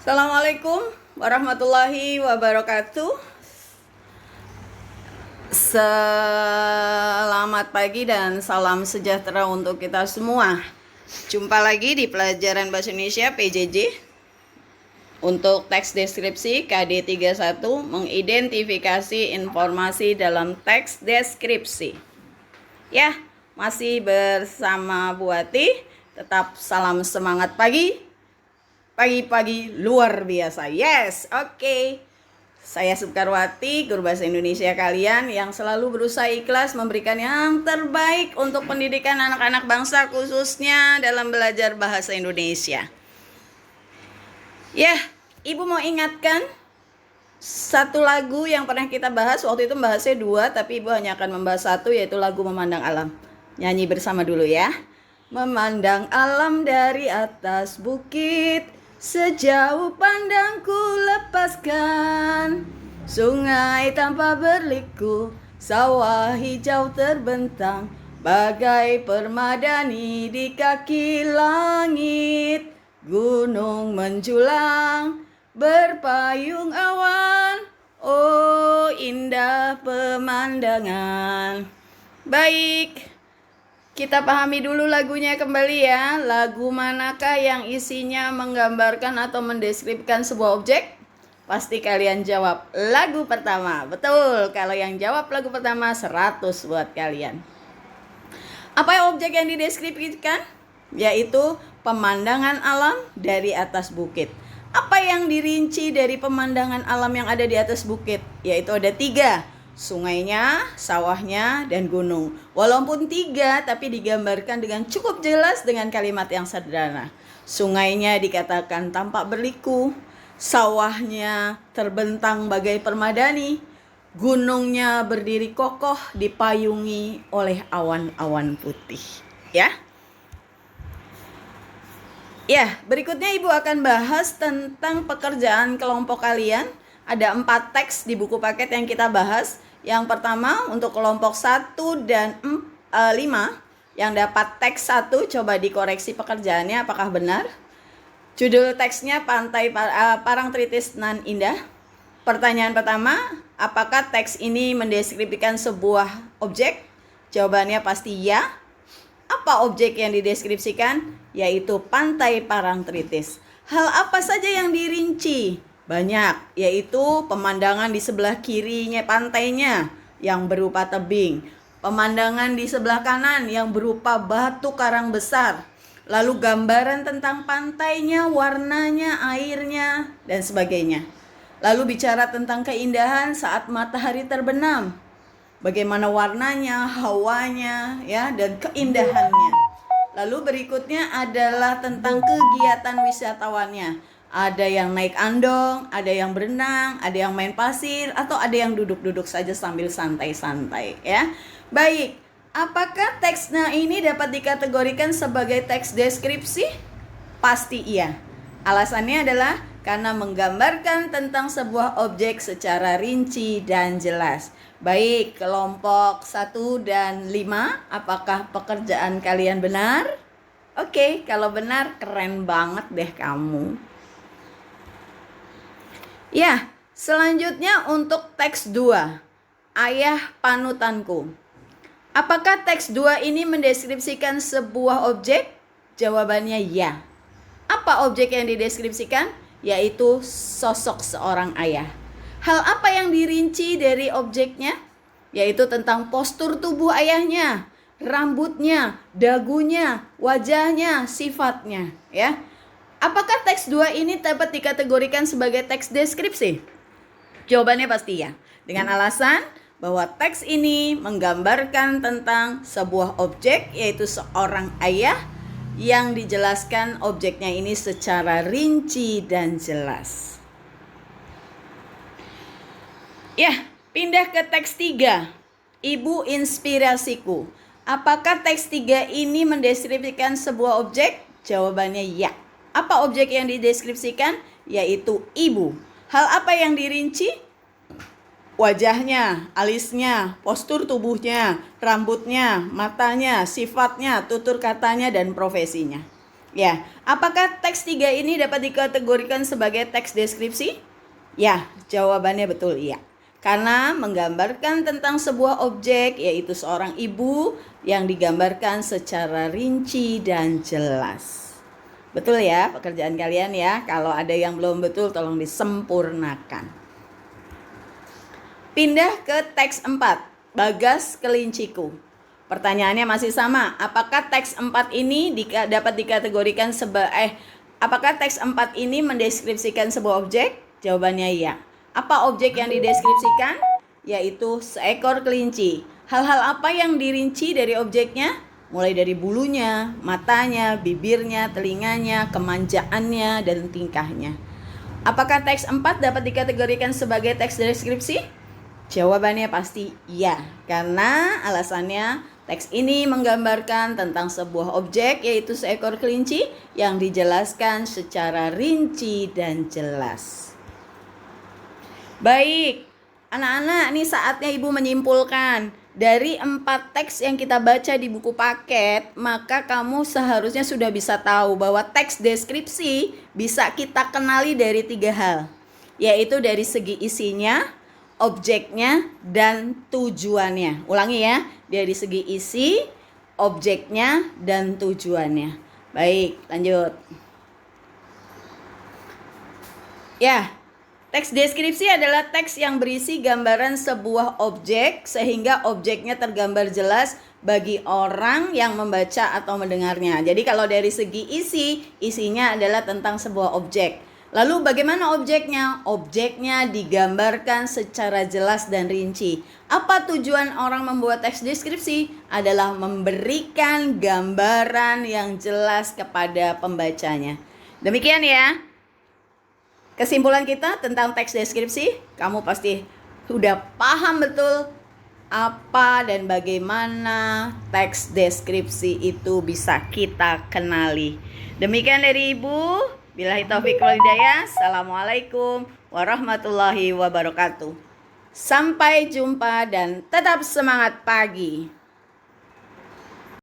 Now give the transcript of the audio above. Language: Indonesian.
Assalamualaikum warahmatullahi wabarakatuh. Selamat pagi dan salam sejahtera untuk kita semua. Jumpa lagi di pelajaran Bahasa Indonesia PJJ. Untuk teks deskripsi KD31, mengidentifikasi informasi dalam teks deskripsi. Ya, masih bersama Bu Ati. Tetap salam semangat pagi. Pagi-pagi luar biasa. Yes, oke. Saya Subkarwati, guru bahasa Indonesia kalian yang selalu berusaha ikhlas memberikan yang terbaik untuk pendidikan anak-anak bangsa, khususnya dalam belajar bahasa Indonesia. Ya, Ibu mau ingatkan satu lagu yang pernah kita bahas. Waktu itu membahasnya 2, tapi Ibu hanya akan membahas 1, yaitu lagu Memandang Alam. Nyanyi bersama dulu ya. Memandang alam dari atas bukit, sejauh pandangku lepaskan. Sungai tanpa berliku, sawah hijau terbentang, bagai permadani di kaki langit. Gunung menjulang, berpayung awan, oh indah pemandangan. Baik, kita pahami dulu lagunya kembali ya. Lagu manakah yang isinya menggambarkan atau mendeskripsikan sebuah objek? Pasti kalian jawab lagu pertama. Betul, kalau yang jawab lagu pertama 100 buat kalian. Apa objek yang dideskripsikan? Yaitu pemandangan alam dari atas bukit. Apa yang dirinci dari pemandangan alam yang ada di atas bukit? Yaitu ada 3. Sungainya, sawahnya, dan gunung. Walaupun 3, tapi digambarkan dengan cukup jelas dengan kalimat yang sederhana. Sungainya dikatakan tampak berliku, sawahnya terbentang bagai permadani, gunungnya berdiri kokoh dipayungi oleh awan-awan putih. Ya, berikutnya Ibu akan bahas tentang pekerjaan kelompok kalian. Ada 4 teks di buku paket yang kita bahas. Yang pertama untuk kelompok 1 dan 5 yang dapat teks 1, coba dikoreksi pekerjaannya apakah benar. Judul teksnya Pantai Parangtritis Nan Indah. Pertanyaan pertama, apakah teks ini mendeskripsikan sebuah objek? Jawabannya pasti ya. Apa objek yang dideskripsikan? Yaitu Pantai Parangtritis. Hal apa saja yang dirinci? Banyak, yaitu pemandangan di sebelah kirinya pantainya yang berupa tebing, pemandangan di sebelah kanan yang berupa batu karang besar, lalu gambaran tentang pantainya, warnanya, airnya, dan sebagainya. Lalu bicara tentang keindahan saat matahari terbenam, bagaimana warnanya, hawanya, ya, dan keindahannya. Lalu berikutnya adalah tentang kegiatan wisatawannya. Ada yang naik andong, ada yang berenang, ada yang main pasir, atau ada yang duduk-duduk saja sambil santai-santai ya. Baik, apakah teksnya ini dapat dikategorikan sebagai teks deskripsi? Pasti iya. Alasannya adalah karena menggambarkan tentang sebuah objek secara rinci dan jelas. Baik, kelompok 1 dan 5, apakah pekerjaan kalian benar? Oke, kalau benar keren banget deh kamu. Ya, selanjutnya untuk teks 2, Ayah Panutanku. Apakah teks 2 ini mendeskripsikan sebuah objek? Jawabannya ya. Apa objek yang dideskripsikan? Yaitu sosok seorang ayah. Hal apa yang dirinci dari objeknya? Yaitu tentang postur tubuh ayahnya, rambutnya, dagunya, wajahnya, sifatnya, ya. Apakah teks 2 ini dapat dikategorikan sebagai teks deskripsi? Jawabannya pasti ya. Dengan alasan bahwa teks ini menggambarkan tentang sebuah objek, yaitu seorang ayah, yang dijelaskan objeknya ini secara rinci dan jelas. Ya, pindah ke teks 3. Ibu inspirasiku. Apakah teks 3 ini mendeskripsikan sebuah objek? Jawabannya ya. Apa objek yang dideskripsikan? Yaitu ibu. Hal apa yang dirinci? Wajahnya, alisnya, postur tubuhnya, rambutnya, matanya, sifatnya, tutur katanya, dan profesinya. Ya, apakah teks 3 ini dapat dikategorikan sebagai teks deskripsi? Ya, jawabannya betul iya. Karena menggambarkan tentang sebuah objek, yaitu seorang ibu yang digambarkan secara rinci dan jelas. Betul ya pekerjaan kalian ya. Kalau ada yang belum betul tolong disempurnakan. Pindah ke teks 4, Bagas Kelinciku. Pertanyaannya masih sama, apakah teks 4 ini dapat dikategorikan apakah teks 4 ini mendeskripsikan sebuah objek? Jawabannya iya. Apa objek yang dideskripsikan? Yaitu seekor kelinci. Hal-hal apa yang dirinci dari objeknya? Mulai dari bulunya, matanya, bibirnya, telinganya, kemanjaannya, dan tingkahnya. Apakah teks 4 dapat dikategorikan sebagai teks deskripsi? Jawabannya pasti iya, karena alasannya teks ini menggambarkan tentang sebuah objek, yaitu seekor kelinci yang dijelaskan secara rinci dan jelas. Baik, anak-anak, ini saatnya Ibu menyimpulkan. Dari 4 teks yang kita baca di buku paket, maka kamu seharusnya sudah bisa tahu bahwa teks deskripsi bisa kita kenali dari 3 hal, yaitu dari segi isinya, objeknya, dan tujuannya. Ulangi ya, dari segi isi, objeknya, dan tujuannya. Baik, lanjut. Ya, teks deskripsi adalah teks yang berisi gambaran sebuah objek sehingga objeknya tergambar jelas bagi orang yang membaca atau mendengarnya. Jadi kalau dari segi isinya adalah tentang sebuah objek. Lalu bagaimana objeknya? Objeknya digambarkan secara jelas dan rinci. Apa tujuan orang membuat teks deskripsi? Adalah memberikan gambaran yang jelas kepada pembacanya. Demikian ya. Kesimpulan kita tentang teks deskripsi, kamu pasti sudah paham betul apa dan bagaimana teks deskripsi itu bisa kita kenali. Demikian dari Ibu. Billahi taufiq wal hidayah. Assalamualaikum warahmatullahi wabarakatuh. Sampai jumpa dan tetap semangat pagi.